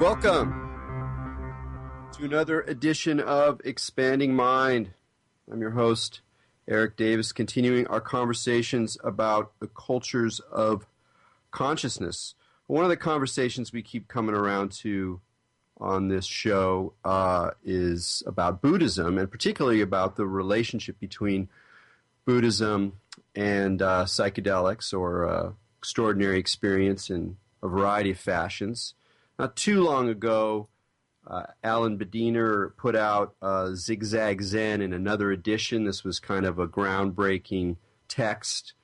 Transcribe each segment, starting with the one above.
Welcome to another edition of Expanding Mind. I'm your host, Erik Davis, continuing our conversations about the cultures of consciousness. One of the conversations we keep coming around to on this show is about Buddhism, and particularly about the relationship between Buddhism and psychedelics, or extraordinary experience in a variety of fashions. Not too long ago, Alan Bediner put out Zigzag Zen in another edition. This was kind of a groundbreaking text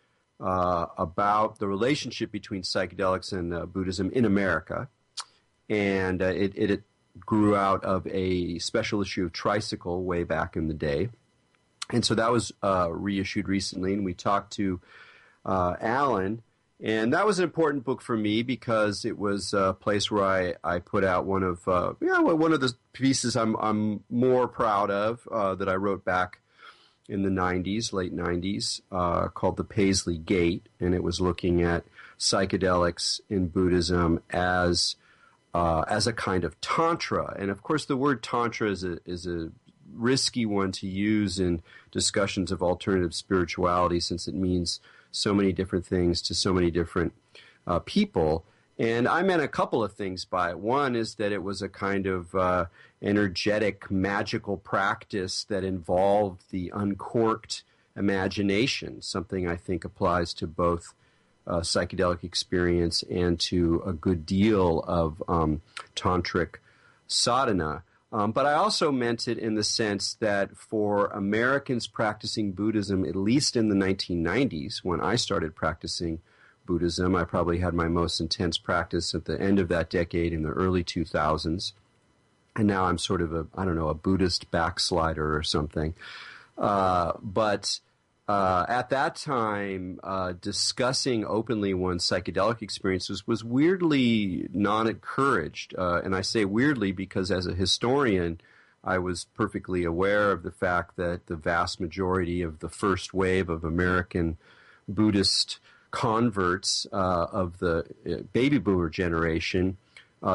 about the relationship between psychedelics and Buddhism in America. And it grew out of a special issue of Tricycle way back in the day. And so that was reissued recently, and we talked to Alan. And that was an important book for me because it was a place where I put out one of the pieces I'm more proud of that I wrote back in the 90s, late 90s, called The Paisley Gate, and it was looking at psychedelics in Buddhism as a kind of tantra. And of course, the word tantra is a risky one to use in discussions of alternative spirituality, since it means so many different things to so many different people. And I meant a couple of things by it. One is that it was a kind of energetic, magical practice that involved the uncorked imagination, something I think applies to both psychedelic experience and to a good deal of tantric sadhana. But I also meant it in the sense that for Americans practicing Buddhism, at least in the 1990s, when I started practicing Buddhism, I probably had my most intense practice at the end of that decade in the early 2000s. And now I'm sort of a Buddhist backslider or something. But at that time, discussing openly one's psychedelic experiences was weirdly non-encouraged. And I say weirdly because as a historian, I was perfectly aware of the fact that the vast majority of the first wave of American Buddhist converts of the baby boomer generation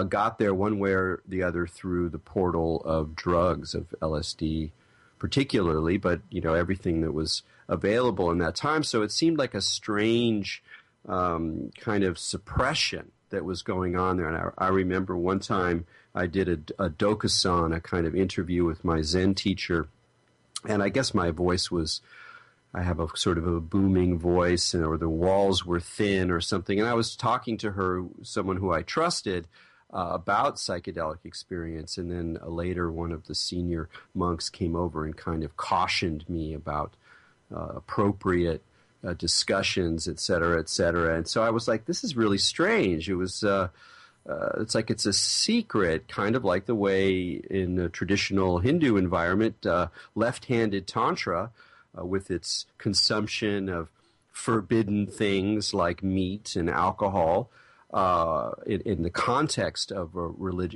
got there one way or the other through the portal of drugs, of LSD particularly, but everything that was available in that time. So it seemed like a strange kind of suppression that was going on there. And I remember one time I did a dokusan, a kind of interview with my Zen teacher, and I guess my voice was, I have a sort of a booming voice, or the walls were thin or something. And I was talking to her, someone who I trusted, about psychedelic experience, and then later one of the senior monks came over and kind of cautioned me about appropriate discussions, et cetera, et cetera. And so I was like, this is really strange. It was, it's like it's a secret, kind of like the way in a traditional Hindu environment, left-handed tantra, with its consumption of forbidden things like meat and alcohol, in the context of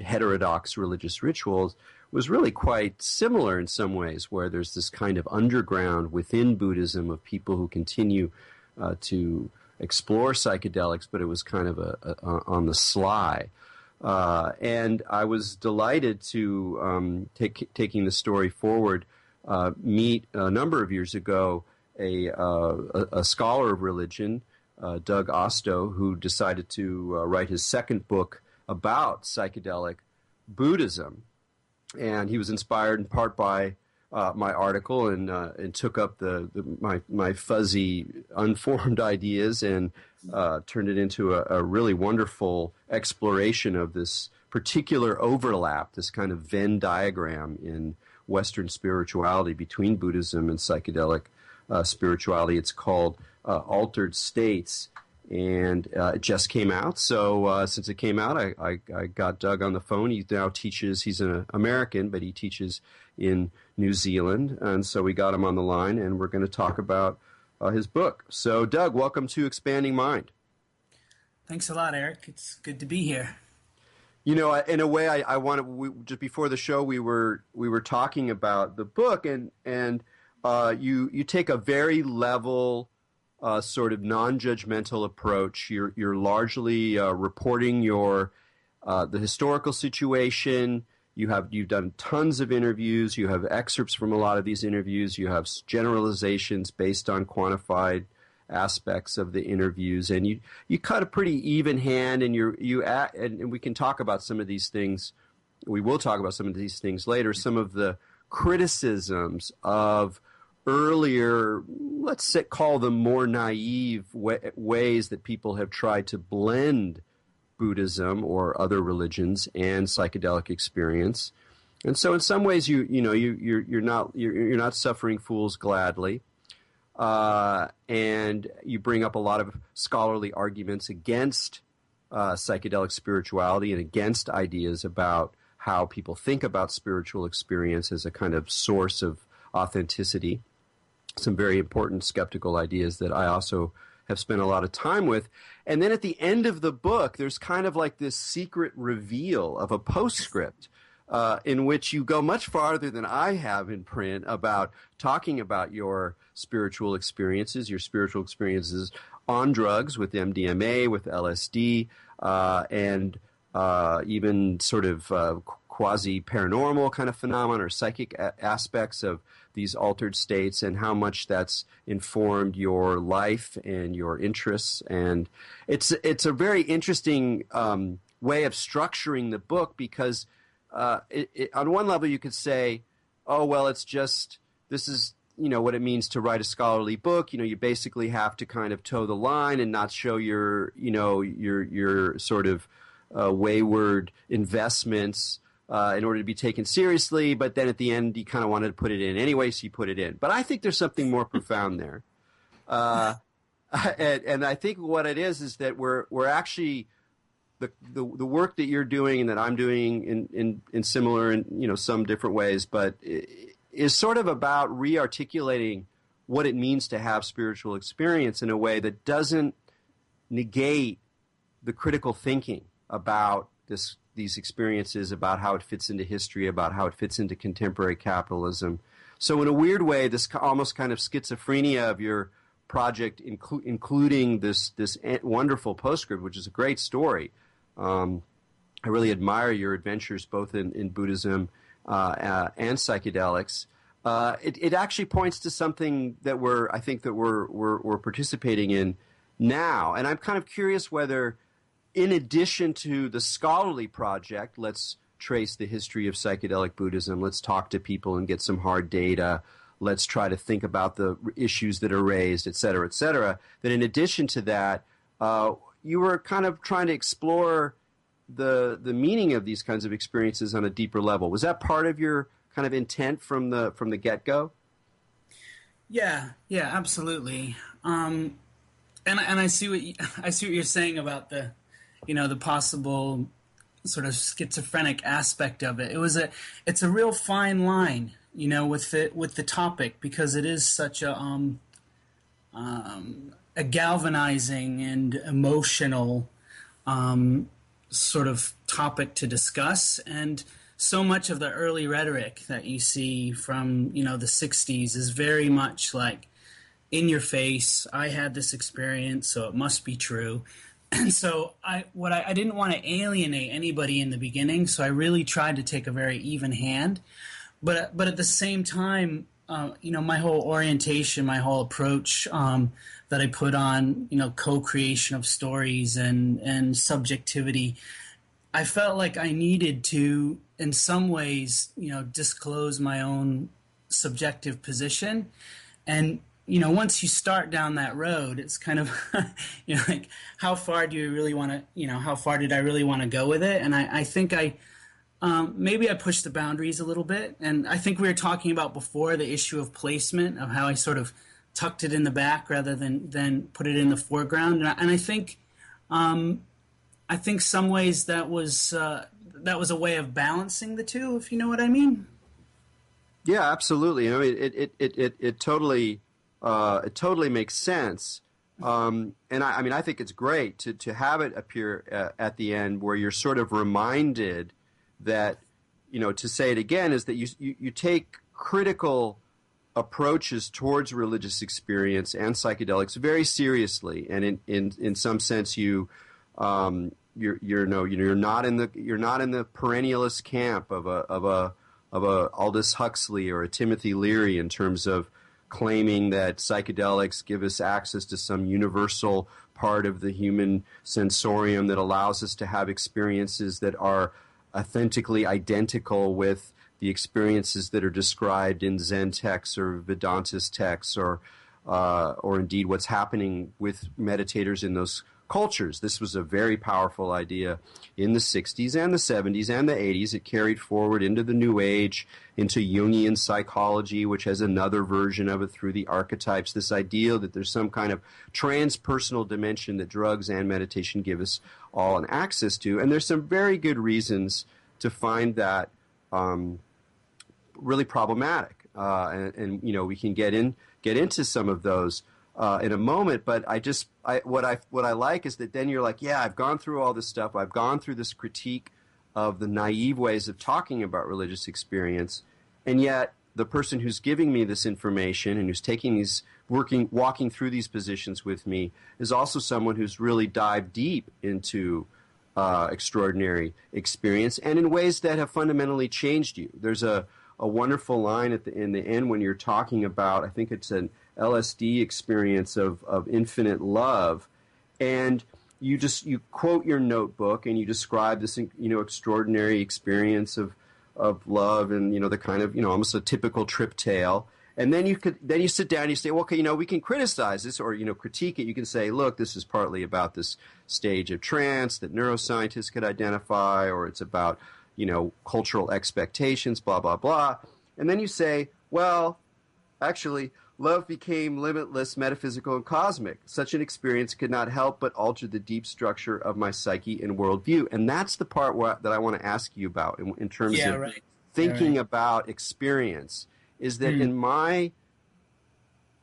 heterodox religious rituals, was really quite similar in some ways, where there's this kind of underground within Buddhism of people who continue to explore psychedelics, but it was kind of on the sly. And I was delighted to, taking the story forward, meet a number of years ago a scholar of religion, Doug Osto, who decided to write his second book about psychedelic Buddhism. And he was inspired in part by my article, and took up my fuzzy, unformed ideas and turned it into a really wonderful exploration of this particular overlap, this kind of Venn diagram in Western spirituality between Buddhism and psychedelic spirituality. It's called Altered States, and it just came out. So since it came out, I got Doug on the phone. He now teaches, he's an American, but he teaches in New Zealand, and so we got him on the line, and we're going to talk about his book. So Doug, welcome to Expanding Mind. Thanks a lot, Erik. It's good to be here. You know, in a way, I wanted, just before the show, we were talking about the book, and you take a very level, sort of non-judgmental approach. You're largely reporting your the historical situation. You've done tons of interviews. You have excerpts from a lot of these interviews. You have generalizations based on quantified aspects of the interviews, and you cut a pretty even hand. And and we can talk about some of these things. We will talk about some of these things later. Some of the criticisms of earlier, call them more naive ways that people have tried to blend Buddhism or other religions and psychedelic experience. And so in some ways you're not suffering fools gladly. And you bring up a lot of scholarly arguments against psychedelic spirituality and against ideas about how people think about spiritual experience as a kind of source of authenticity. Some very important skeptical ideas that I also have spent a lot of time with. And then at the end of the book, there's kind of like this secret reveal of a postscript in which you go much farther than I have in print about talking about your spiritual experiences on drugs with MDMA, with LSD, and even sort of quasi-paranormal kind of phenomena or psychic aspects of these altered states, and how much that's informed your life and your interests. And it's a very interesting way of structuring the book, because on one level you could say, oh, well, this is what it means to write a scholarly book. You basically have to kind of toe the line and not show your sort of wayward investments in order to be taken seriously. But then at the end, you kind of wanted to put it in anyway, so you put it in. But I think there's something more profound there. And I think what it is that we're actually the work that you're doing and that I'm doing in similar and some different ways, but is sort of about re-articulating what it means to have spiritual experience in a way that doesn't negate the critical thinking about these experiences, about how it fits into history, about how it fits into contemporary capitalism. So in a weird way, this almost kind of schizophrenia of your project, including this wonderful postscript, which is a great story. I really admire your adventures both in Buddhism and psychedelics. It actually points to something that we're participating in now, and I'm kind of curious whether, in addition to the scholarly project, let's trace the history of psychedelic Buddhism, let's talk to people and get some hard data, let's try to think about the issues that are raised, et cetera, that in addition to that, you were kind of trying to explore the meaning of these kinds of experiences on a deeper level. Was that part of your kind of intent from the get-go? Yeah, absolutely. And I see what you're saying about the possible sort of schizophrenic aspect of it. It's a real fine line, with the topic, because it is such a galvanizing and emotional sort of topic to discuss. And so much of the early rhetoric that you see from the 60s is very much like, in your face, I had this experience, so it must be true. And so I didn't want to alienate anybody in the beginning, so I really tried to take a very even hand. But at the same time, my whole orientation, my whole approach that I put on, co-creation of stories and subjectivity, I felt like I needed to, in some ways, disclose my own subjective position. And once you start down that road, it's kind of, like, how far do you really want to, how far did I really want to go with it? And I think maybe I pushed the boundaries a little bit. And I think we were talking about before the issue of placement, of how I sort of tucked it in the back rather than put it in the foreground. And I think some ways that was a way of balancing the two, if you know what I mean. Yeah, absolutely. It totally makes sense. And I think it's great to have it appear at the end where you're sort of reminded that, to say it again, is that you take critical approaches towards religious experience and psychedelics very seriously. And in some sense, you you're not in the perennialist camp of a Aldous Huxley or a Timothy Leary in terms of claiming that psychedelics give us access to some universal part of the human sensorium that allows us to have experiences that are authentically identical with the experiences that are described in Zen texts or Vedantist texts or indeed what's happening with meditators in those cultures. This was a very powerful idea in the 60s and the 70s and the 80s. It carried forward into the New Age, into Jungian psychology, which has another version of it through the archetypes, this idea that there's some kind of transpersonal dimension that drugs and meditation give us all an access to. And there's some very good reasons to find that really problematic. And we can get into some of those in a moment, but what I like is that then you're like, yeah, I've gone through all this stuff. I've gone through this critique of the naive ways of talking about religious experience, and yet the person who's giving me this information and who's walking through these positions with me is also someone who's really dived deep into extraordinary experience and in ways that have fundamentally changed you. There's a wonderful line in the end when you're talking about, I think it's an LSD experience of infinite love, and you quote your notebook and you describe this extraordinary experience of love and the kind of almost a typical trip tale, and then you sit down and you say, well, okay, we can criticize this or critique it. You can say, look, this is partly about this stage of trance that neuroscientists could identify, or it's about cultural expectations, blah blah blah, and then you say, well, actually, love became limitless, metaphysical, and cosmic. Such an experience could not help but alter the deep structure of my psyche and worldview. And that's the part that I want to ask you about in terms of thinking about experience, is that in my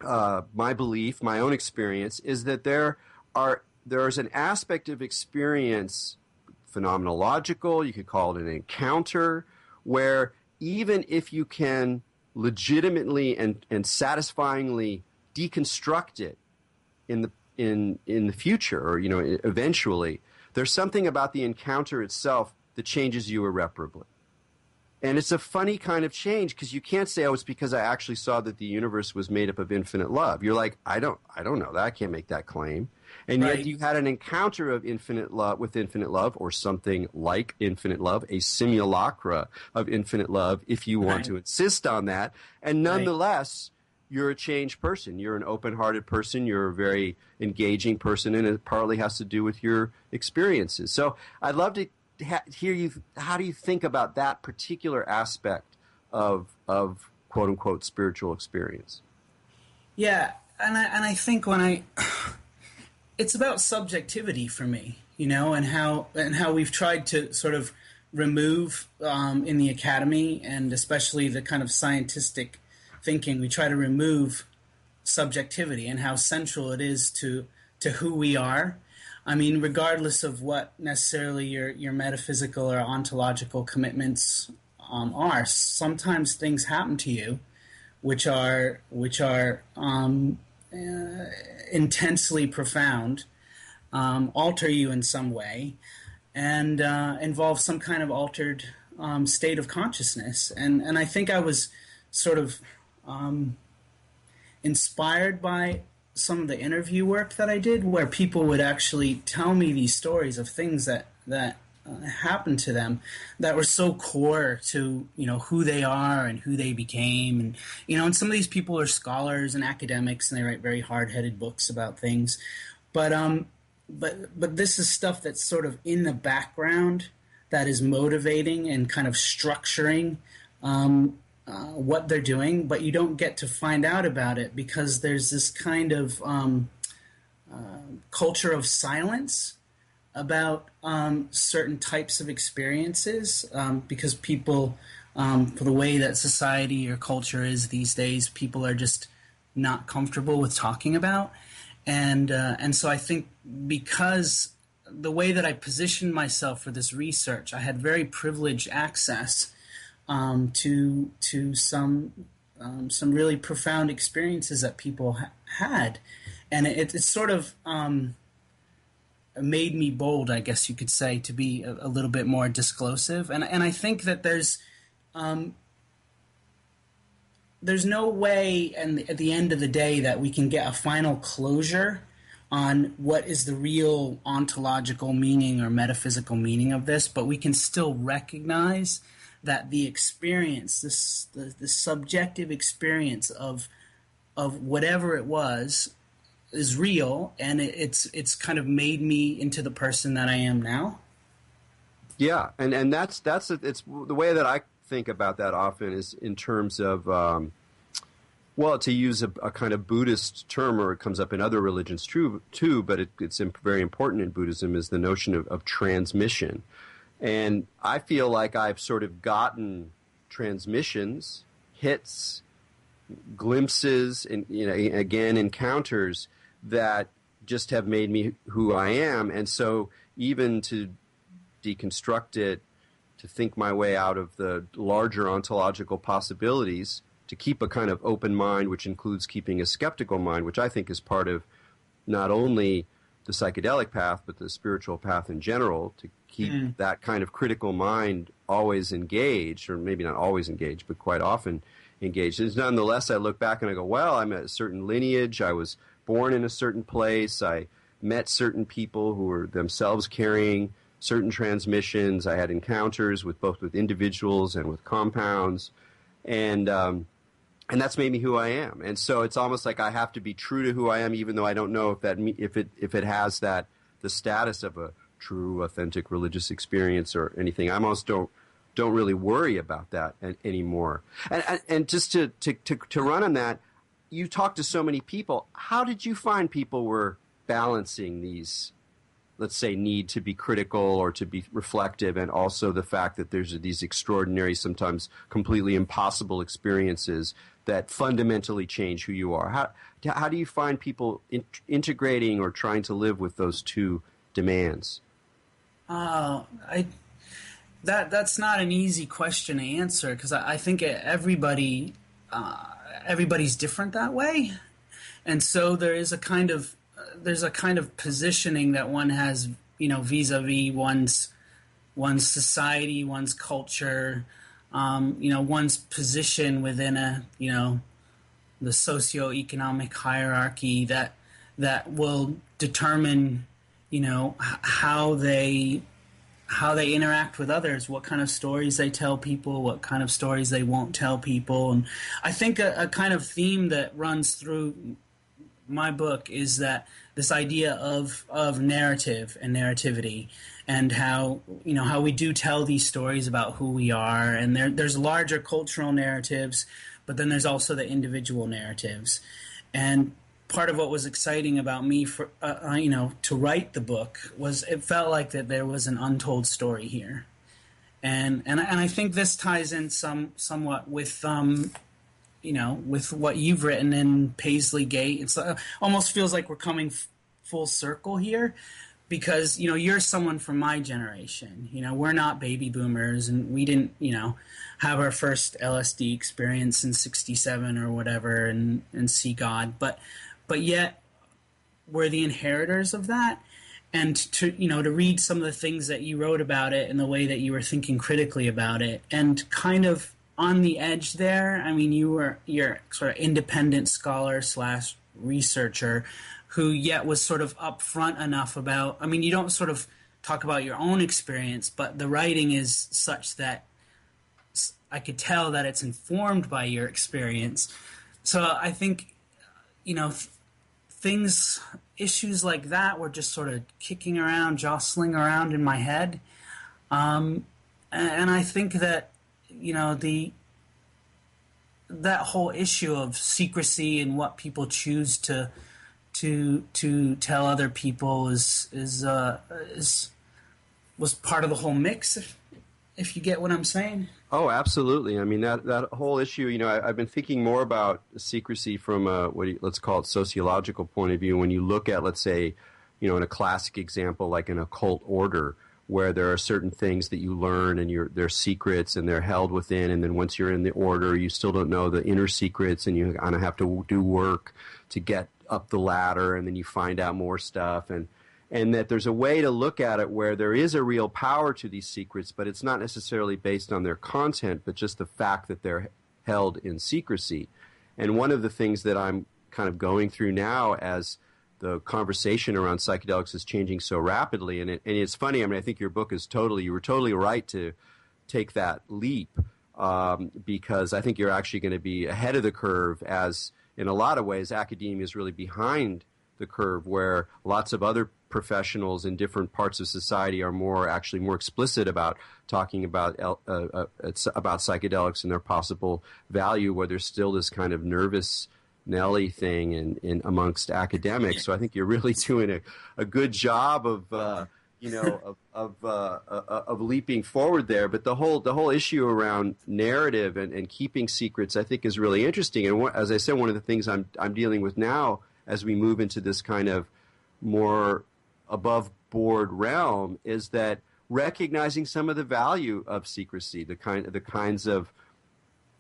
belief, my own experience, is that there's an aspect of experience, phenomenological, you could call it an encounter, where even if you can legitimately and satisfyingly deconstruct it in the future, or eventually, there's something about the encounter itself that changes you irreparably. And it's a funny kind of change, because you can't say, oh, it's because I actually saw that the universe was made up of infinite love. You're like, I don't know that. I can't make that claim. And yet you had an encounter of infinite love with infinite love, or something like infinite love, a simulacra of infinite love, if you want to insist on that. And nonetheless, you're a changed person. You're an open-hearted person. You're a very engaging person, and it partly has to do with your experiences. So I'd love to hear you. How do you think about that particular aspect of quote-unquote spiritual experience? Yeah, and I think it's about subjectivity for me, and how we've tried to sort of remove in the academy, and especially the kind of scientific thinking, we try to remove subjectivity and how central it is to who we are. I mean, regardless of what necessarily your metaphysical or ontological commitments are, sometimes things happen to you which are intensely profound, alter you in some way, and involve some kind of altered state of consciousness. And I think I was sort of inspired by some of the interview work that I did, where people would actually tell me these stories of things that happened to them that were so core to who they are and who they became, and some of these people are scholars and academics, and they write very hard-headed books about things, but this is stuff that's sort of in the background that is motivating and kind of structuring what they're doing, but you don't get to find out about it because there's this kind of culture of silence about certain types of experiences, because people, for the way that society or culture is these days, people are just not comfortable with talking about. And so I think because the way that I positioned myself for this research, I had very privileged access to some really profound experiences that people had, and it's sort of made me bold, I guess you could say, to be a little bit more disclosive. And I think that there's no way, and at the end of the day, that we can get a final closure on what is the real ontological meaning or metaphysical meaning of this, but we can still recognize that the experience, the subjective experience of whatever it was, is real, and it's kind of made me into the person that I am now. Yeah, and that's it's the way that I think about that often is in terms of well, to use a kind of Buddhist term, or it comes up in other religions too, but it's very important in Buddhism, is the notion of transmission. And I feel like I've sort of gotten transmissions, hits, glimpses, and again, encounters that just have made me who I am. And so even to deconstruct it, to think my way out of the larger ontological possibilities, to keep a kind of open mind, which includes keeping a skeptical mind, which I think is part of not only the psychedelic path, but the spiritual path in general, to keep that kind of critical mind always engaged, or maybe not always engaged, but quite often engaged. And nonetheless, I look back and I go, well, I'm a certain lineage, I was born in a certain place, I met certain people who were themselves carrying certain transmissions, I had encounters with both with individuals and with compounds, and that's made me who I am. And so it's almost like I have to be true to who I am, even though I don't know if it has the status of a true, authentic religious experience or anything. I almost don't really worry about that anymore. And just to run on that, you talk to so many people. How did you find people were balancing these, let's say, need to be critical or to be reflective, and also the fact that there's these extraordinary, sometimes completely impossible experiences that fundamentally change who you are? How do you find people integrating or trying to live with those two demands? That's not an easy question to answer, because I think everybody's different that way, and so there's a kind of positioning that one has, vis-a-vis one's society, one's culture, one's position within the socioeconomic hierarchy that will determine, how they interact with others, what kind of stories they tell people, what kind of stories they won't tell people. And I think a kind of theme that runs through my book is that this idea of narrative and narrativity, and how we do tell these stories about who we are, and there's larger cultural narratives, but then there's also the individual narratives. And part of what was exciting about me for to write the book was it felt like that there was an untold story here, and I think this ties in somewhat with with what you've written in Paisley Gate. It's almost feels like we're coming full circle here, because you're someone from my generation. We're not baby boomers, and we didn't have our first LSD experience in '67 or whatever and see God, but yet we're the inheritors of that. And to read some of the things that you wrote about it and the way that you were thinking critically about it, and kind of on the edge there. I mean, you're sort of independent scholar / researcher who yet was sort of upfront enough about, I mean, you don't sort of talk about your own experience, but the writing is such that I could tell that it's informed by your experience. So I think, issues like that were just sort of kicking around, jostling around in my head. And I think that, that whole issue of secrecy and what people choose to tell other people was part of the whole mix, if you get what I'm saying. Oh, absolutely. I mean, that whole issue, I've been thinking more about secrecy from let's call it sociological point of view. When you look at, let's say, in a classic example like an occult order, where there are certain things that you learn and they're secrets and they're held within, and then once you're in the order, you still don't know the inner secrets, and you kind of have to do work to get up the ladder, and then you find out more stuff. And and that there's a way to look at it where there is a real power to these secrets, but it's not necessarily based on their content, but just the fact that they're held in secrecy. And one of the things that I'm kind of going through now as the conversation around psychedelics is changing so rapidly, and it's funny, I mean, I think your book is you were totally right to take that leap, because I think you're actually going to be ahead of the curve, as in a lot of ways academia is really behind the curve, where lots of other professionals in different parts of society are more explicit about talking about psychedelics and their possible value, where there's still this kind of nervous Nelly thing in amongst academics. So I think you're really doing a good job of of leaping forward there. But the whole issue around narrative and keeping secrets, I think, is really interesting. And as I said, one of the things I'm dealing with now as we move into this kind of more above board realm is that recognizing some of the value of secrecy, the kinds of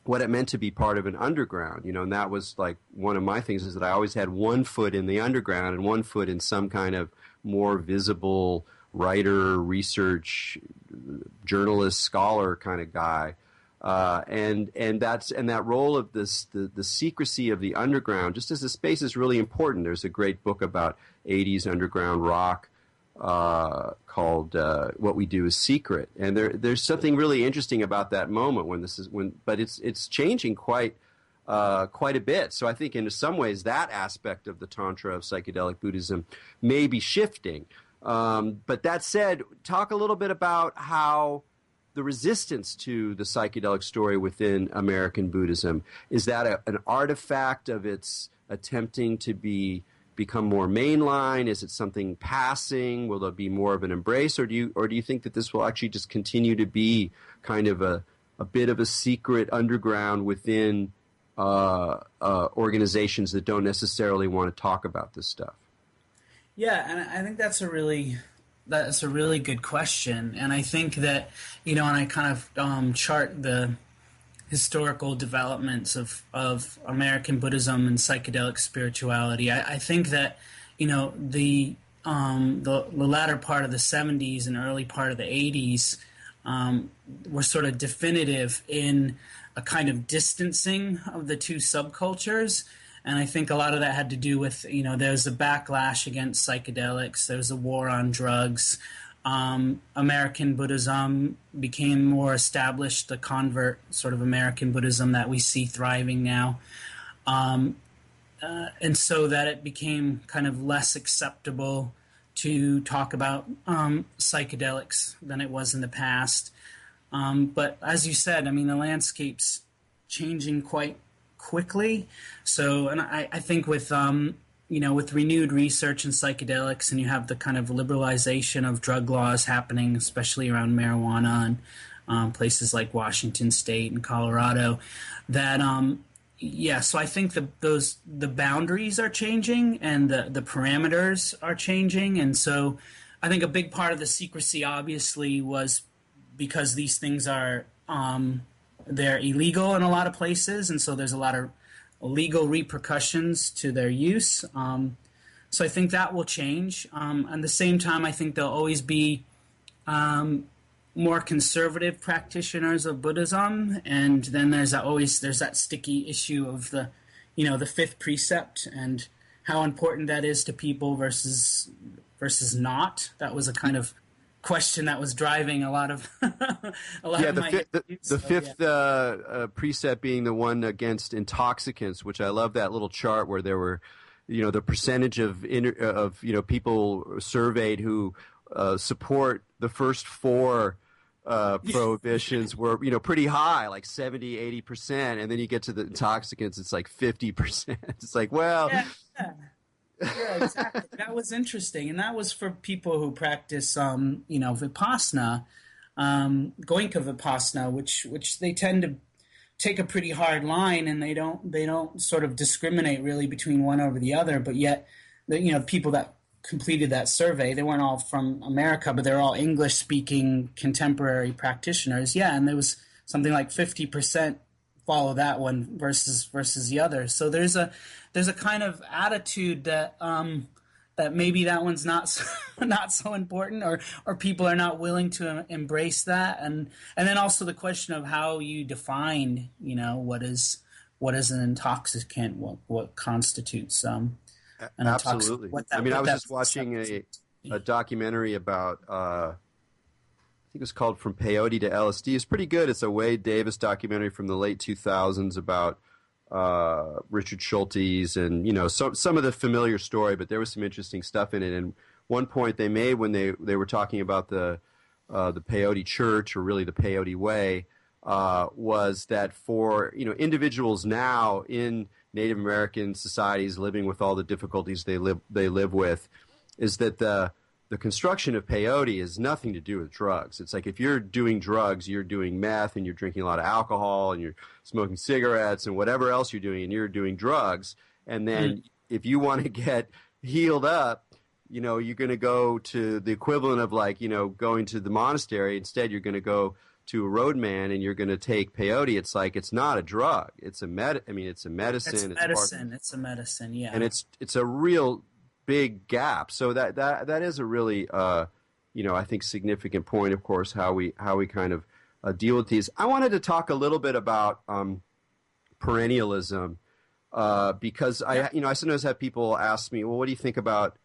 what it meant to be part of an underground, and that was like one of my things, is that I always had one foot in the underground and one foot in some kind of more visible writer, research, journalist, scholar kind of guy. And that role of the secrecy of the underground, just as a space, is really important. There's a great book about 80s underground rock called "What We Do Is Secret," and there's something really interesting about that moment but it's changing quite a bit. So I think in some ways that aspect of the Tantra of psychedelic Buddhism may be shifting. But that said, talk a little bit about how the resistance to the psychedelic story within American Buddhism, is that an artifact of its attempting to become more mainline? Is it something passing? Will there be more of an embrace, or do you think that this will actually just continue to be kind of a bit of a secret underground within organizations that don't necessarily want to talk about this stuff? Yeah, and I think that's a really good question, and I think that and I kind of chart the historical developments of American Buddhism and psychedelic spirituality. I think that the latter part of the 70s and early part of the 80s were sort of definitive in a kind of distancing of the two subcultures. And I think a lot of that had to do with, there's a backlash against psychedelics. There's a war on drugs. American Buddhism became more established, the convert sort of American Buddhism that we see thriving now. And so that it became kind of less acceptable to talk about psychedelics than it was in the past. But as you said, I mean, the landscape's changing quite quickly. So, and I think with renewed research in psychedelics, and you have the kind of liberalization of drug laws happening, especially around marijuana and places like Washington State and Colorado, that so I think the boundaries are changing and the parameters are changing. And so I think a big part of the secrecy obviously was because these things are they're illegal in a lot of places, and so there's a lot of legal repercussions to their use. So I think that will change. At the same time, I think there'll always be more conservative practitioners of Buddhism, and then there's that sticky issue of the fifth precept and how important that is to people versus not. That was a kind of question that was driving a lot of the fifth precept being the one against intoxicants, which I love that little chart where there were the percentage of people surveyed who support the first four prohibitions were pretty high, like 70-80%, and then you get to the intoxicants, it's like 50%. It's like, well, yeah, exactly. That was interesting, and that was for people who practice, Vipassana, Goenka Vipassana, which they tend to take a pretty hard line, and they don't sort of discriminate really between one over the other. But yet, people that completed that survey, they weren't all from America, but they're all English-speaking contemporary practitioners. Yeah, and there was something like 50% follow that one versus the other. So there's a kind of attitude that that maybe that one's not not so important, or people are not willing to embrace that, and then also the question of how you define, what is an intoxicant, what constitutes an Absolutely. intoxicant. I was just watching a documentary about I think it was called From Peyote to LSD. It's pretty good. It's a Wade Davis documentary from the late 2000s about Richard Schultes and, some of the familiar story, but there was some interesting stuff in it. And one point they made when they were talking about the Peyote Church, or really the Peyote Way, was that for individuals now in Native American societies living with all the difficulties they live with, is that the construction of peyote has nothing to do with drugs. It's like if you're doing drugs, you're doing meth and you're drinking a lot of alcohol and you're smoking cigarettes and whatever else you're doing, and you're doing drugs. And then if you want to get healed up, you're going to go to the equivalent of going to the monastery. Instead, you're going to go to a roadman and you're going to take peyote. It's like, it's not a drug. It's a it's a medicine. It's a medicine. Yeah. And it's a real big gap. So that is a really, I think significant point, of course, how we kind of deal with these. I wanted to talk a little bit about perennialism because I sometimes have people ask me, well, what do you think about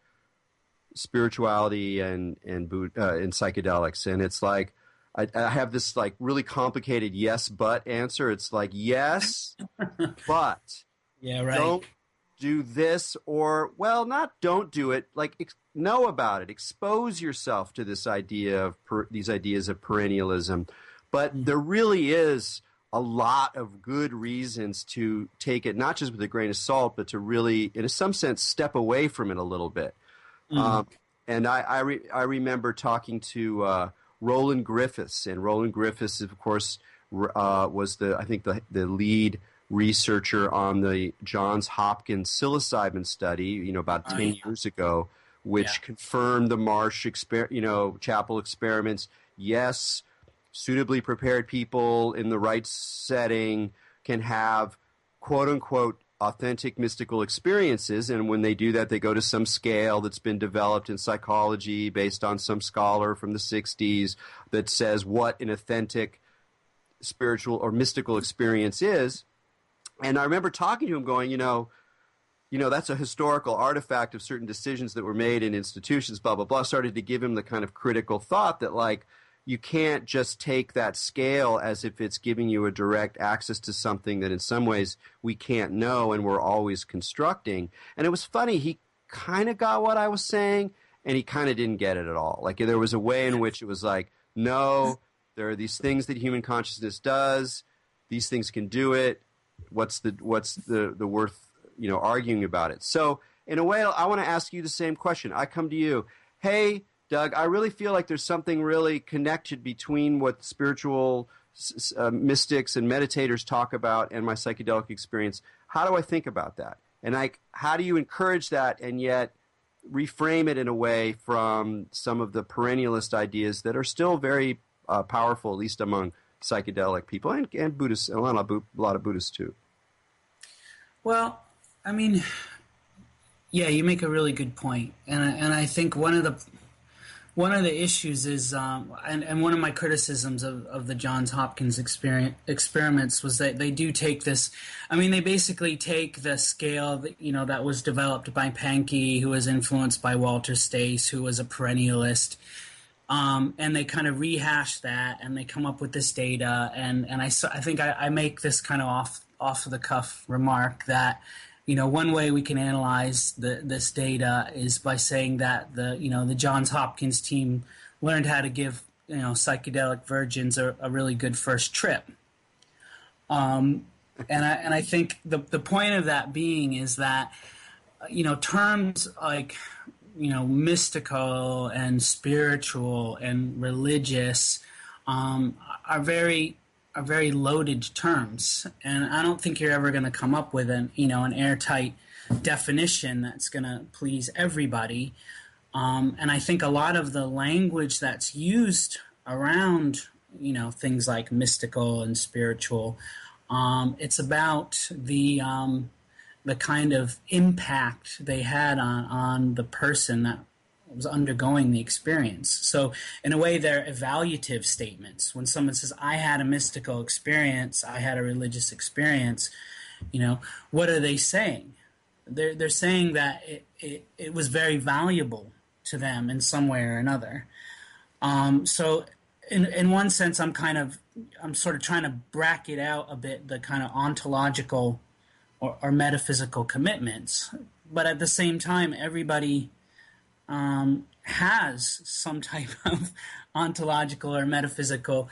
spirituality and psychedelics? And it's like, I have this like really complicated yes, but answer. It's like, yes, but yeah, right. Don't do this, or, well, not don't do it, like know about it, expose yourself to this idea of these ideas of perennialism. But there really is a lot of good reasons to take it not just with a grain of salt, but to really, in some sense, step away from it a little bit. And I remember talking to Roland Griffiths, and Roland Griffiths, of course, was the lead researcher on the Johns Hopkins psilocybin study, about 10 years ago, which confirmed the Marsh Chapel experiments. Yes, suitably prepared people in the right setting can have quote-unquote authentic mystical experiences, and when they do that, they go to some scale that's been developed in psychology based on some scholar from the 60s that says what an authentic spiritual or mystical experience is. And I remember talking to him going, that's a historical artifact of certain decisions that were made in institutions, blah, blah, blah. Started to give him the kind of critical thought that, like, you can't just take that scale as if it's giving you a direct access to something that in some ways we can't know and we're always constructing. And it was funny. He kind of got what I was saying, and he kind of didn't get it at all. Like, there was a way in which it was like, no, there are these things that human consciousness does. These things can do it. What's the worth, arguing about it? So in a way, I want to ask you the same question. I come to you, hey, Doug, I really feel like there's something really connected between what spiritual mystics and meditators talk about and my psychedelic experience. How do I think about that? And how do you encourage that and yet reframe it in a way from some of the perennialist ideas that are still very powerful, at least among psychedelic people and Buddhists, and a lot of Buddhists too? Well, you make a really good point, and I think one of the issues is, and one of my criticisms of the Johns Hopkins experiments was that they do take this. They basically take the scale that was developed by Pankey, who was influenced by Walter Stace, who was a perennialist. And they kind of rehash that, and they come up with this data. And I think I make this kind of off the cuff remark that, one way we can analyze this data is by saying that the Johns Hopkins team learned how to give psychedelic virgins a really good first trip. And I think the point of that being is that terms like mystical and spiritual and religious are very loaded terms, and I don't think you're ever going to come up with an airtight definition that's going to please everybody. And I think a lot of the language that's used around things like mystical and spiritual, it's about the the kind of impact they had on the person that was undergoing the experience. So in a way, they're evaluative statements. When someone says, I had a mystical experience, I had a religious experience, what are they saying? They're saying that it was very valuable to them in some way or another. So in one sense, I'm sort of trying to bracket out a bit the kind of ontological or metaphysical commitments. But at the same time, everybody has some type of ontological or metaphysical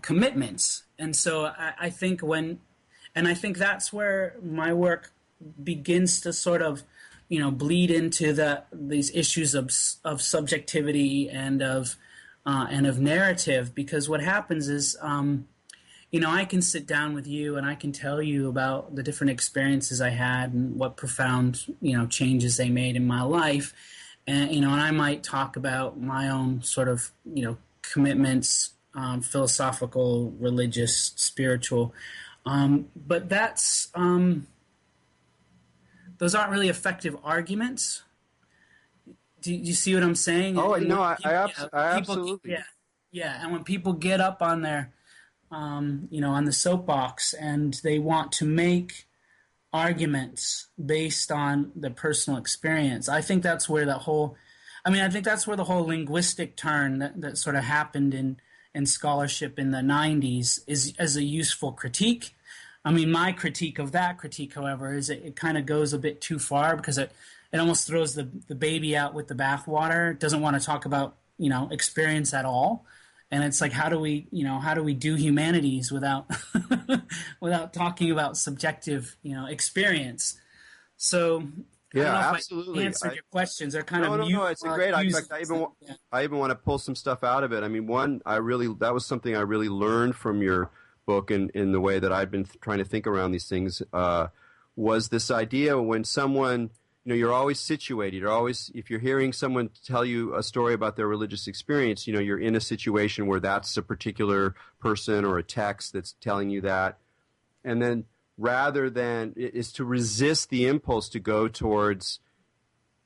commitments. And so I think I think that's where my work begins to sort of, bleed into these issues of subjectivity and of narrative, because what happens is, I can sit down with you and I can tell you about the different experiences I had and what profound, changes they made in my life. And, and I might talk about my own sort of, commitments, philosophical, religious, spiritual. But those aren't really effective arguments. Do you see what I'm saying? Oh, and no, I people, absolutely. Yeah. And when people get up on their, on the soapbox and they want to make arguments based on the personal experience, I think that's where the whole linguistic turn that sort of happened in scholarship in the 90s is as a useful critique. I mean, my critique of that critique, however, is it kind of goes a bit too far, because it almost throws the baby out with the bathwater. It doesn't want to talk about, experience at all. And it's like, how do we do humanities without without talking about subjective, experience? So yeah, absolutely. I answered your questions. They're kind of no, it's a great. In fact, I even want to pull some stuff out of it. I mean, that was something I really learned from your book, and in the way that I've been trying to think around these things, was this idea when someone, you're always situated. If you're hearing someone tell you a story about their religious experience, you're in a situation where that's a particular person or a text that's telling you that. And then rather than is to resist the impulse to go towards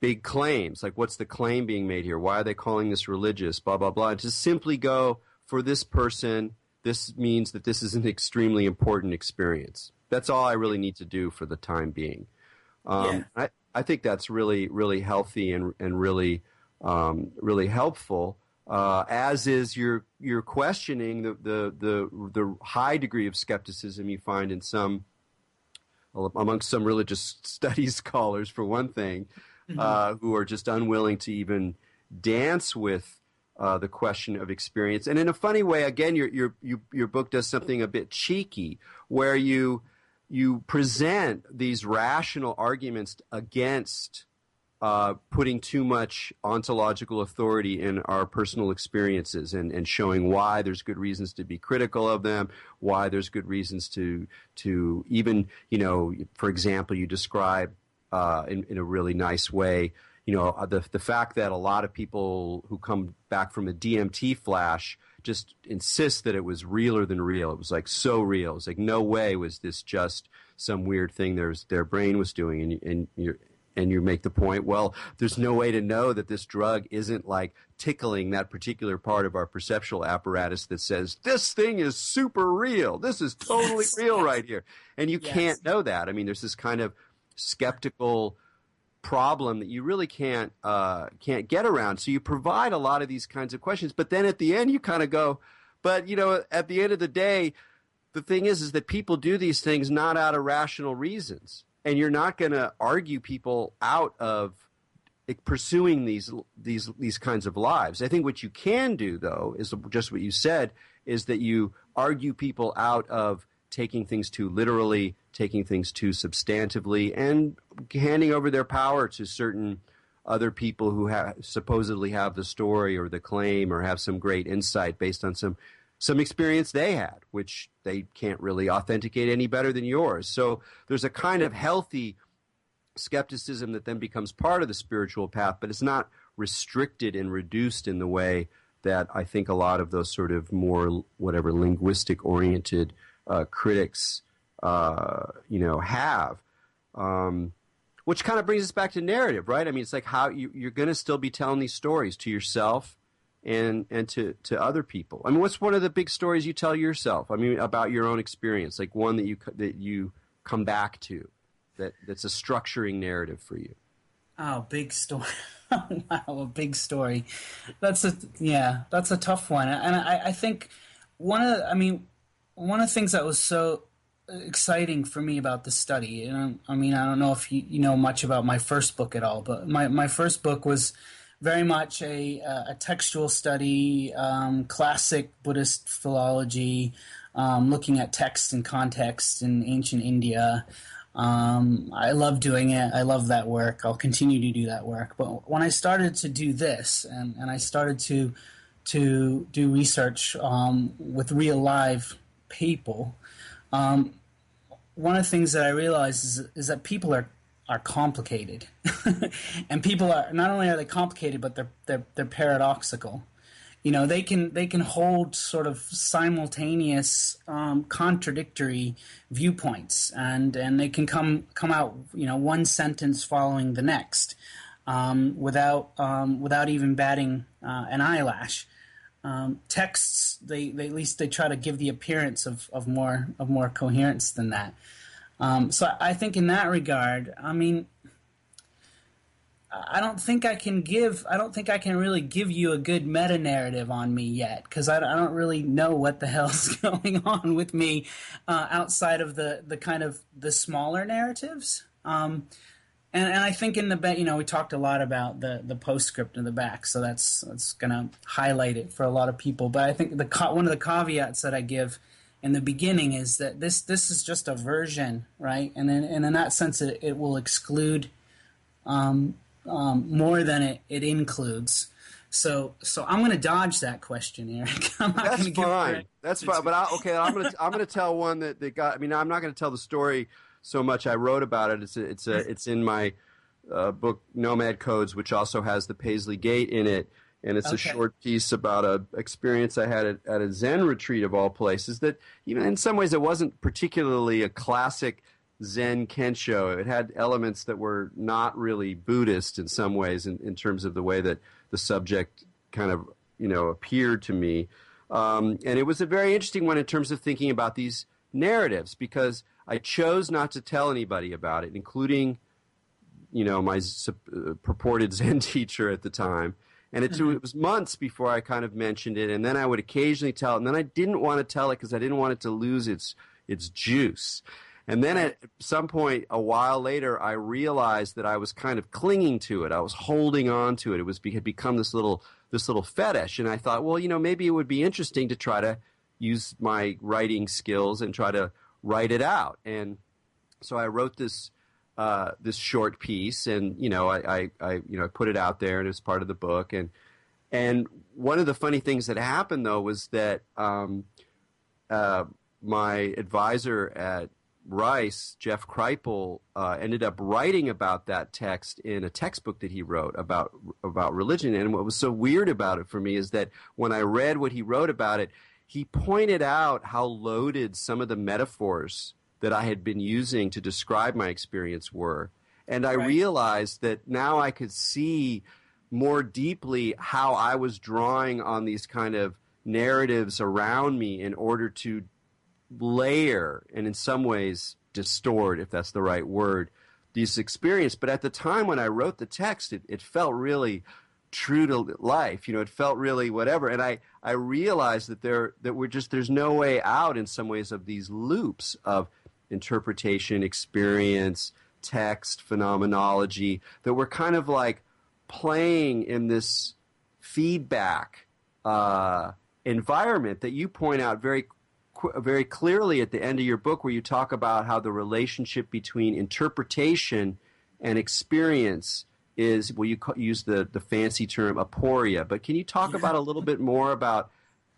big claims, like what's the claim being made here? Why are they calling this religious? Blah, blah, blah. And to simply go, for this person, this means that this is an extremely important experience. That's all I really need to do for the time being. I think that's really, really healthy and really, really helpful. As is your questioning the high degree of skepticism you find in amongst some religious studies scholars, for one thing, who are just unwilling to even dance with the question of experience. And in a funny way, again, your book does something a bit cheeky, where you present these rational arguments against putting too much ontological authority in our personal experiences, and showing why there's good reasons to be critical of them, why there's good reasons to even, for example, you describe in a really nice way, the fact that a lot of people who come back from a DMT flash just insist that it was realer than real. It was like so real. It was like, no way was this just some weird thing their brain was doing. And you make the point, well, there's no way to know that this drug isn't like tickling that particular part of our perceptual apparatus that says, this thing is super real. This is totally real right here. And you can't know that. I mean, there's this kind of skeptical problem that you really can't get around. So you provide a lot of these kinds of questions, but then at the end you kind of go, but at the end of the day, the thing is that people do these things not out of rational reasons, and you're not going to argue people out of pursuing these kinds of lives. I think what you can do, though, is just what you said, is that you argue people out of taking things too literally, taking things too substantively, and handing over their power to certain other people who supposedly have the story or the claim or have some great insight based on some experience they had, which they can't really authenticate any better than yours. So there's a kind of healthy skepticism that then becomes part of the spiritual path, but it's not restricted and reduced in the way that I think a lot of those sort of more linguistic-oriented critics have. Which kind of brings us back to narrative, right? I mean, it's like how you're going to still be telling these stories to yourself and to other people. I mean, what's one of the big stories you tell yourself? I mean, about your own experience, like one that you come back to, that's a structuring narrative for you. Oh, big story. Wow, a big story. That's a tough one. And I think one of the things that was so exciting for me about the study, and I mean, I don't know if you know much about my first book at all, but my first book was very much a textual study, classic Buddhist philology, looking at text and context in ancient India. I love doing it. I love that work. I'll continue to do that work. But when I started to do this, and I started to do research with real live people, one of the things that I realized is that people are complicated, and people are not only are they complicated, but they're paradoxical. You know, they can hold sort of simultaneous, contradictory viewpoints, and they can come out, you know, one sentence following the next, without even batting an eyelash. Texts, they at least they try to give the appearance of more coherence than that. So I think in that regard, I mean, I don't think I can really give you a good meta narrative on me yet, because I don't really know what the hell's going on with me outside of the kind of the smaller narratives. And I think in the back, you know, we talked a lot about the postscript in the back, so that's going to highlight it for a lot of people. But I think one of the caveats that I give in the beginning is that this is just a version, right? And in that sense, it will exclude more than it includes. So I'm going to dodge that question, Erik. That's fine. That's fine. But I'm going to tell one that got. I mean, I'm not going to tell the story so much. I wrote about it. It's in my book Nomad Codes, which also has the Paisley Gate in it, and it's a short piece about a experience I had at a Zen retreat of all places. That even in some ways it wasn't particularly a classic Zen Kensho. It had elements that were not really Buddhist in some ways, in terms of the way that the subject kind of, you know, appeared to me. And it was a very interesting one in terms of thinking about these narratives, because I chose not to tell anybody about it, including, you know, my purported Zen teacher at the time. And it was months before I kind of mentioned it, and then I would occasionally tell it, and then I didn't want to tell it because I didn't want it to lose its juice. And then at some point, a while later, I realized that I was kind of clinging to it. I was holding on to it. It had become this little fetish. And I thought, well, you know, maybe it would be interesting to try to use my writing skills and try to write it out. And so I wrote this short piece, and you know, I put it out there, and it was part of the book. And one of the funny things that happened though was that my advisor at Rice, Jeff Kripal, ended up writing about that text in a textbook that he wrote about religion. And what was so weird about it for me is that when I read what he wrote about it, he pointed out how loaded some of the metaphors that I had been using to describe my experience were. And I realized that now I could see more deeply how I was drawing on these kind of narratives around me in order to layer and in some ways distort, if that's the right word, this experience. But at the time when I wrote the text, it felt really true to life. You know, it felt really whatever. And I realized that there's no way out in some ways of these loops of interpretation, experience, text, phenomenology, that we're kind of like playing in this feedback environment that you point out very clearly at the end of your book, where you talk about how the relationship between interpretation and experience is, well, you use the fancy term aporia, but can you talk about a little bit more about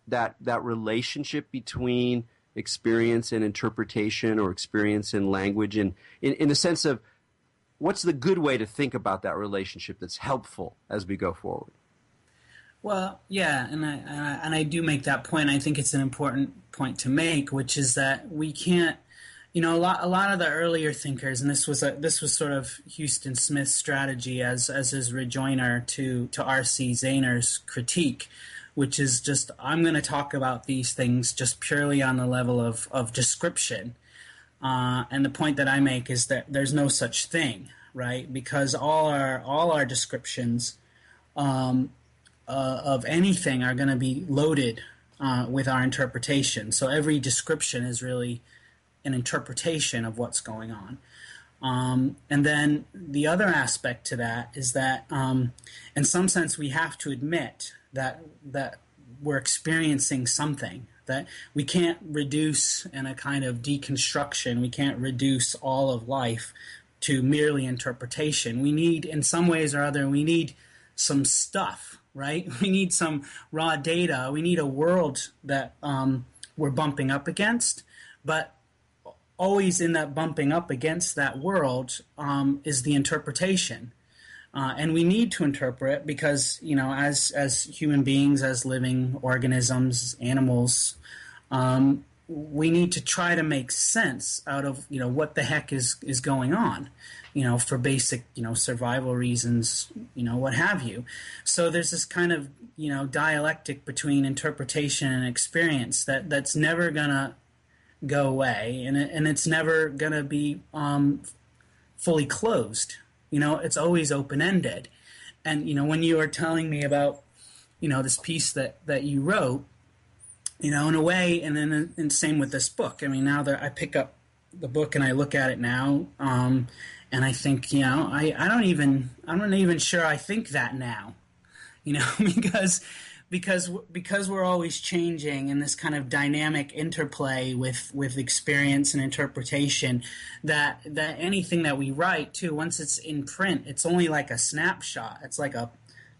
that relationship between experience and interpretation, or experience and language, and in the sense of what's the good way to think about that relationship that's helpful as we go forward? Well, yeah, and I do make that point. I think it's an important point to make, which is that we can't, a lot of the earlier thinkers, and this was sort of Houston Smith's strategy as his rejoinder to R.C. Zahner's critique, which is just, I'm going to talk about these things just purely on the level of description. And the point that I make is that there's no such thing, right? Because all our descriptions of anything are going to be loaded with our interpretation. So every description is really an interpretation of what's going on. And then the other aspect to that is that, in some sense, we have to admit that we're experiencing something, that we can't reduce in a kind of deconstruction, we can't reduce all of life to merely interpretation. We need, in some ways or other, we need some stuff, right? We need some raw data. We need a world that we're bumping up against, but always in that bumping up against that world is the interpretation. And we need to interpret because, as human beings, as living organisms, animals, we need to try to make sense out of, what the heck is going on, for basic, survival reasons, what have you. So there's this kind of, dialectic between interpretation and experience that's never going to go away, and it's never going to be fully closed. It's always open-ended. And, when you were telling me about, this piece that you wrote, in a way, and then and same with this book. I mean, now that I pick up the book and I look at it now, and I think, I'm not even sure I think that now, because we're always changing in this kind of dynamic interplay with experience and interpretation, that anything that we write too, once it's in print, it's only like a snapshot. It's like a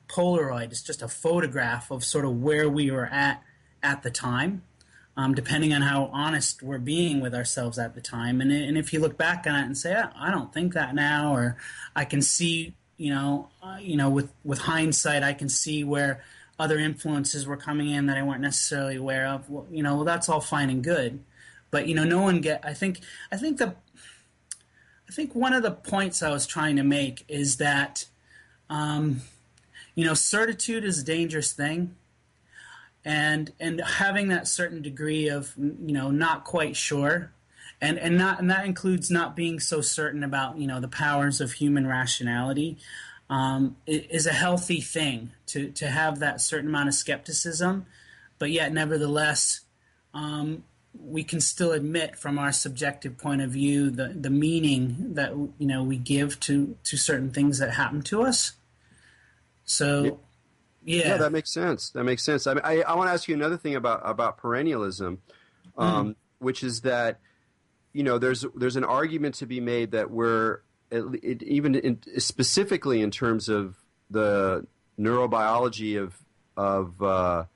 Polaroid. It's just a photograph of sort of where we were at the time, depending on how honest we're being with ourselves at the time. And if you look back on it and say, I don't think that now, or I can see, with hindsight, I can see where other influences were coming in that I weren't necessarily aware of. Well, that's all fine and good, but no one I think one of the points I was trying to make is that certitude is a dangerous thing, and having that certain degree of not quite sure, and that includes not being so certain about the powers of human rationality. Is a healthy thing to have that certain amount of skepticism, but yet nevertheless we can still admit from our subjective point of view the meaning that we give to certain things that happen to us. So yeah, that makes sense. I want to ask you another thing about perennialism, which is that there's an argument to be made that we're specifically in terms of the neurobiology of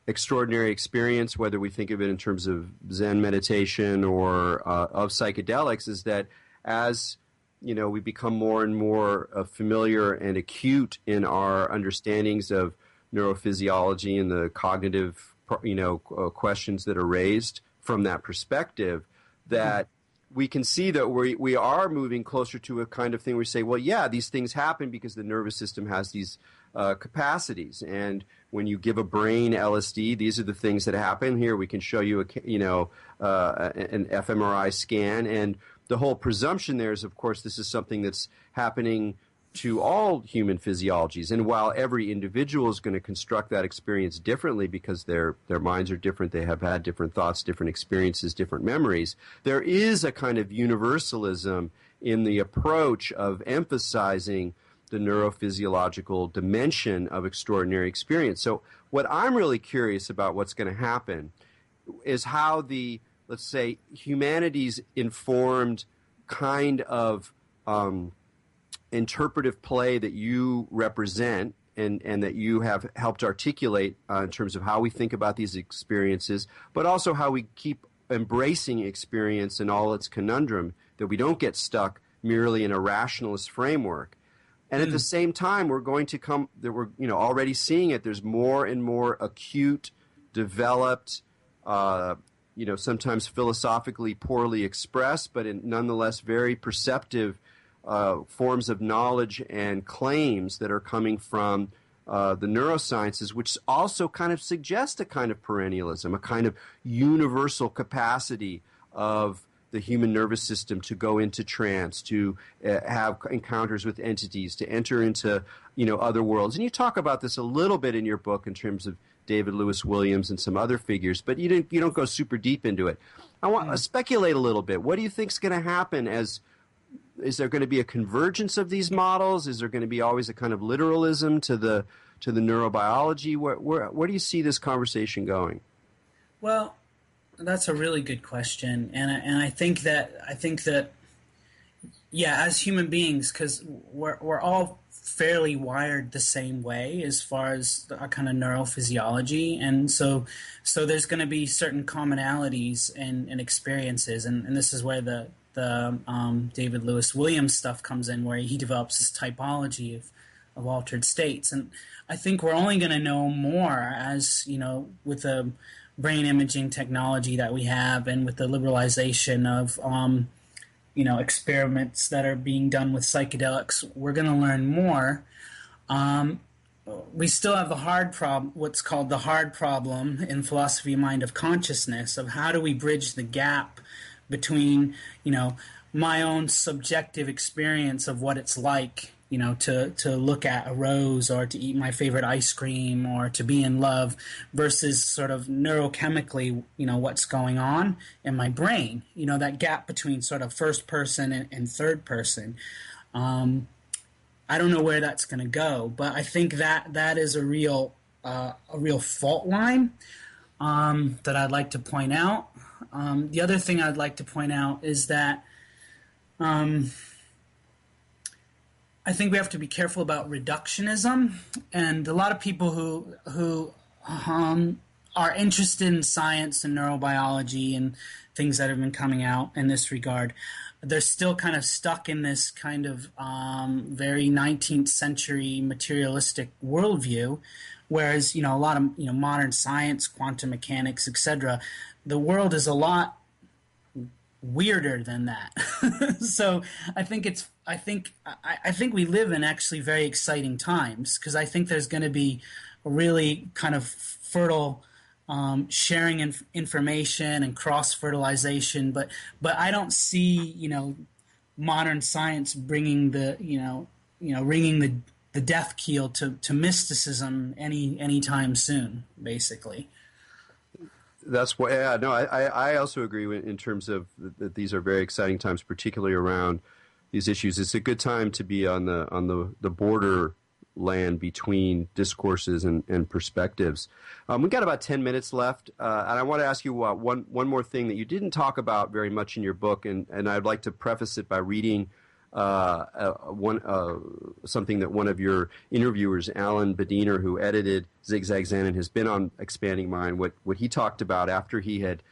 extraordinary experience, whether we think of it in terms of Zen meditation or of psychedelics, is that as we become more and more familiar and acute in our understandings of neurophysiology and the cognitive questions that are raised from that perspective, that we can see that we are moving closer to a kind of thing where we say, well, yeah, these things happen because the nervous system has these capacities. And when you give a brain LSD, these are the things that happen. Here we can show you an fMRI scan. And the whole presumption there is, of course, this is something that's happening to all human physiologies. And while every individual is going to construct that experience differently because their minds are different, they have had different thoughts, different experiences, different memories, there is a kind of universalism in the approach of emphasizing the neurophysiological dimension of extraordinary experience. So what I'm really curious about what's going to happen is how the, let's say, humanities informed kind of interpretive play that you represent and that you have helped articulate in terms of how we think about these experiences, but also how we keep embracing experience in all its conundrum, that we don't get stuck merely in a rationalist framework. And at the same time, we're going to come, that we're already seeing it, there's more and more acute, developed sometimes philosophically poorly expressed, but nonetheless very perceptive forms of knowledge and claims that are coming from the neurosciences, which also kind of suggest a kind of perennialism, a kind of universal capacity of the human nervous system to go into trance, to have encounters with entities, to enter into other worlds. And you talk about this a little bit in your book in terms of David Lewis Williams and some other figures, but you don't go super deep into it. I want to speculate a little bit. What do you think is going to happen? Is there going to be a convergence of these models? Is there going to be always a kind of literalism to the neurobiology? Where do you see this conversation going? Well, that's a really good question, and I think that yeah, as human beings, because we're all fairly wired the same way as far as our kind of neurophysiology, and so there's going to be certain commonalities and experiences, and this is where the David Lewis Williams stuff comes in, where he develops this typology of altered states, and I think we're only going to know more as with the brain imaging technology that we have, and with the liberalization of experiments that are being done with psychedelics, we're going to learn more. We still have the hard problem, what's called the hard problem in philosophy of mind of consciousness, of how do we bridge the gap between my own subjective experience of what it's like to look at a rose, or to eat my favorite ice cream, or to be in love, versus sort of neurochemically, what's going on in my brain, that gap between sort of first person and third person. I don't know where that's going to go, but I think that is a real fault line that I'd like to point out. The other thing I'd like to point out is that I think we have to be careful about reductionism, and a lot of people who are interested in science and neurobiology and things that have been coming out in this regard, they're still kind of stuck in this kind of very 19th century materialistic worldview, whereas a lot of modern science, quantum mechanics, etc., the world is a lot weirder than that. So I think we live in actually very exciting times, because I think there's going to be a really kind of fertile sharing information and cross-fertilization, but I don't see modern science bringing the ringing the death keel to mysticism anytime soon, basically. That's why. Yeah, no, I also agree in terms of that these are very exciting times, particularly around these issues. It's a good time to be on the borderland between discourses and perspectives. We've got about 10 minutes left, and I want to ask you one more thing that you didn't talk about very much in your book, and I'd like to preface it by reading something that one of your interviewers, Alan Badiner, who edited Zigzag Zen and has been on Expanding Mind, what he talked about after he had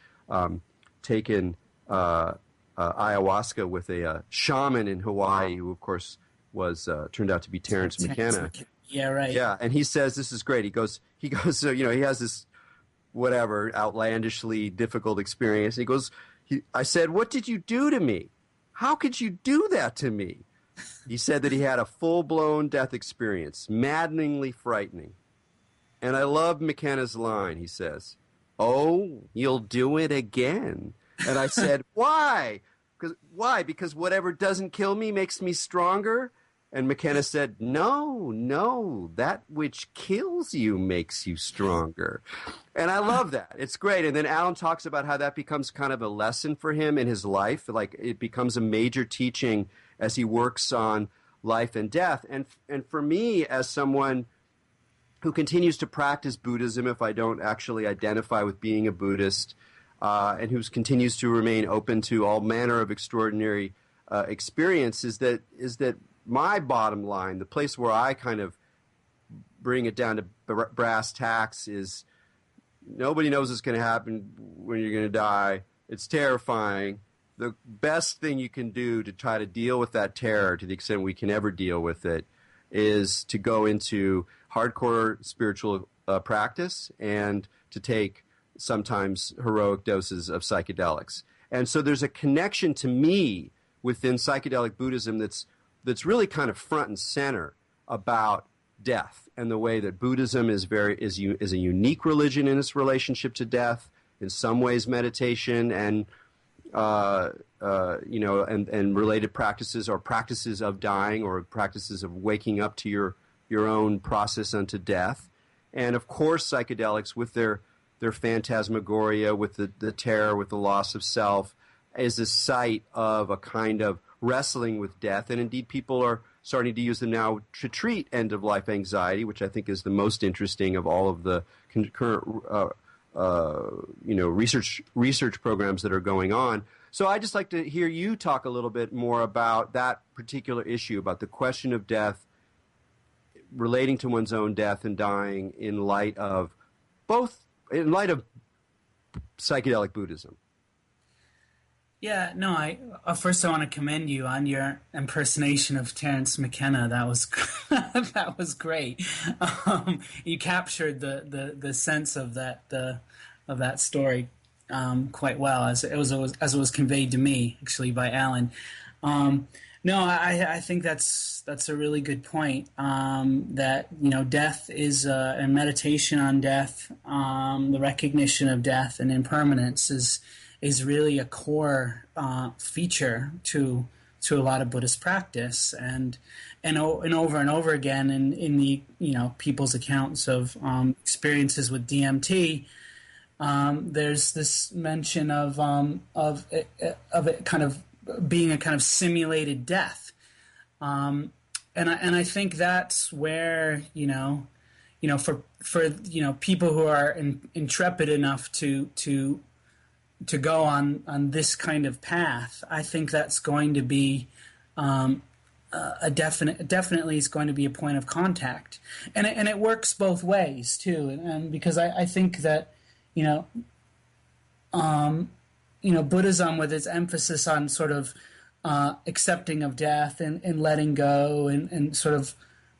taken ayahuasca with a shaman in Hawaii, who of course was turned out to be Terence McKenna. Yeah, right. Yeah, and he says this is great. He goes. So he has this whatever outlandishly difficult experience. He goes. I said, "What did you do to me? How could you do that to me?" He said that he had a full-blown death experience, maddeningly frightening. And I love McKenna's line. He says, "Oh, you'll do it again." And I said, "Why? Why? Because whatever doesn't kill me makes me stronger?" And McKenna said, No, that which kills you makes you stronger. And I love that. It's great. And then Alan talks about how that becomes kind of a lesson for him in his life. Like it becomes a major teaching as he works on life and death. And for me, as someone who continues to practice Buddhism, if I don't actually identify with being a Buddhist, and who continues to remain open to all manner of extraordinary experience, is that my bottom line, the place where I kind of bring it down to brass tacks, is nobody knows what's going to happen when you're going to die. It's terrifying. The best thing you can do to try to deal with that terror, to the extent we can ever deal with it, is to go into hardcore spiritual practice and to take sometimes heroic doses of psychedelics. And so there's a connection to me within psychedelic Buddhism that's really kind of front and center about death and the way that Buddhism is a unique religion in its relationship to death. In some ways, meditation and and related practices, or practices of dying, or practices of waking up to your own process unto death. And of course, psychedelics with their phantasmagoria, with the terror, with the loss of self, is a site of a kind of wrestling with death. And indeed, people are starting to use them now to treat end-of-life anxiety, which I think is the most interesting of all of the current research programs that are going on. So I'd just like to hear you talk a little bit more about that particular issue, about the question of death, relating to one's own death and dying in light of psychedelic Buddhism. Yeah, no, first I want to commend you on your impersonation of Terence McKenna. That was that was great. You captured the sense of that story quite well, as it was conveyed to me, actually, by Alan. No, I think that's a really good point. That death is a meditation on death, the recognition of death and impermanence is really a core feature to a lot of Buddhist practice, and over and over again in the people's accounts of experiences with DMT. There's this mention of it kind of being a kind of simulated death, and I think that's where for people who are intrepid enough to go on this kind of path, I think that's going to be definitely is going to be a point of contact, and it works both ways too, and because I think that Buddhism, with its emphasis on sort of accepting of death and letting go and sort of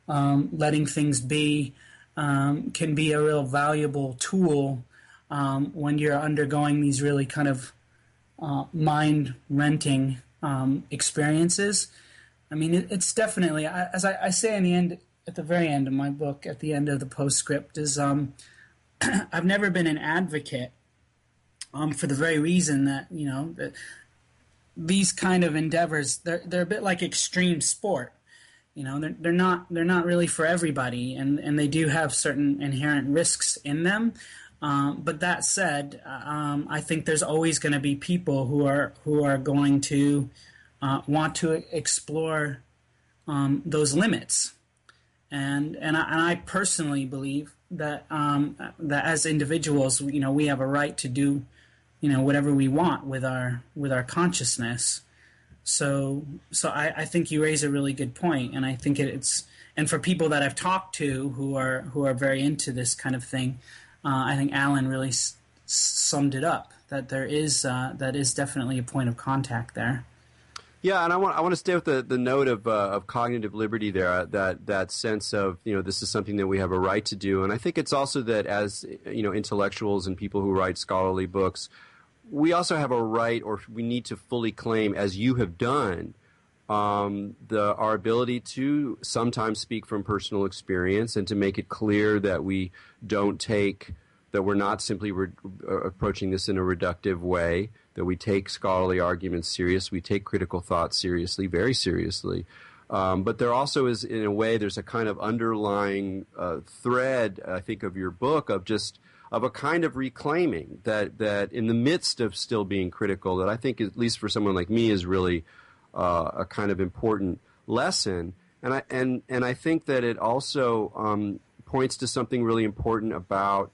letting things be, can be a real valuable tool when you're undergoing these really kind of mind-renting experiences. I mean, it's definitely, as I say at the very end of my book, at the end of the postscript, is I've never been an advocate for the very reason that that these kind of endeavors, they're a bit like extreme sport. They're not really for everybody, and they do have certain inherent risks in them. But that said, I think there's always going to be people who are going to want to explore those limits, and I personally believe that that as individuals, we have a right to do whatever we want with our consciousness. So I think you raise a really good point, and I think and for people that I've talked to who are very into this kind of thing. I think Alan really summed it up, that that is definitely a point of contact there. Yeah, and I want to stay with the note of cognitive liberty there, that sense of this is something that we have a right to do, and I think it's also that as intellectuals and people who write scholarly books, we also have a right, or we need to fully claim, as you have done, our ability to sometimes speak from personal experience and to make it clear that we that we're not simply approaching this in a reductive way, that we take scholarly arguments serious, we take critical thought seriously, very seriously. But there also is, in a way, there's a kind of underlying thread, I think, of your book of a kind of reclaiming that in the midst of still being critical, that I think, at least for someone like me, is really a kind of important lesson, and I think that it also points to something really important about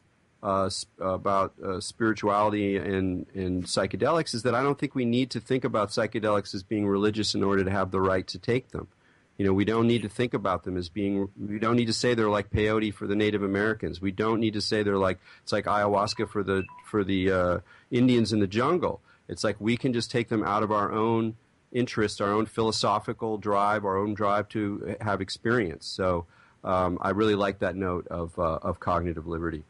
spirituality and psychedelics, is that I don't think we need to think about psychedelics as being religious in order to have the right to take them. We don't need to think about them as being. We don't need to say they're like peyote for the Native Americans. We don't need to say it's like ayahuasca for the Indians in the jungle. It's like we can just take them out of our own interest, our own philosophical drive, our own drive to have experience. So I really like that note of cognitive liberty.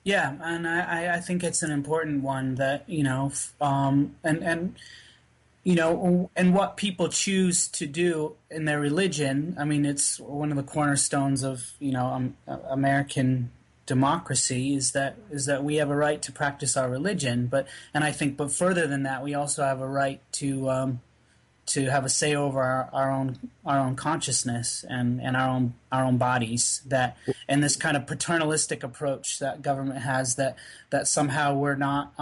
Yeah, and I think it's an important one that, and and what people choose to do in their religion. I mean, it's one of the cornerstones of, American democracy is that we have a right to practice our religion, but further than that, we also have a right to have a say over our own consciousness and our own bodies, that and this kind of paternalistic approach that government has, that somehow we're not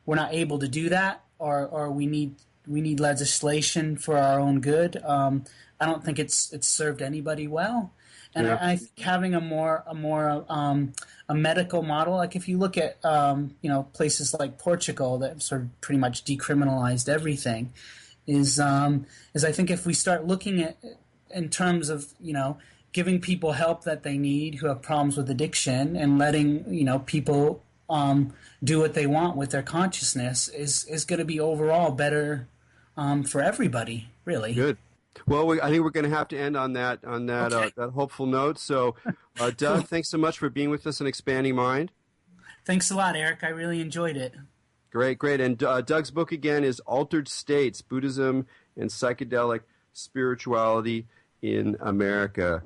able to do that, or we need legislation for our own good. I don't think it's served anybody well. And Yeah. I think having a medical model, like if you look at places like Portugal that sort of pretty much decriminalized everything, is I think if we start looking at in terms of giving people help that they need who have problems with addiction, and letting people do what they want with their consciousness, is going to be overall better for everybody, really. Good. Well, I think we're going to have to end on that Okay. that hopeful note. So, Doug, Cool. thanks so much for being with us in Expanding Mind. Thanks a lot, Eric. I really enjoyed it. Great, great. And Doug's book again is Altered States: Buddhism and Psychedelic Spirituality in America.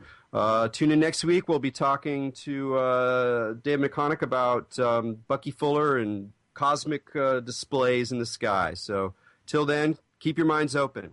Tune in next week. We'll be talking to Dave McConaughey about Bucky Fuller and cosmic displays in the sky. So till then, keep your minds open.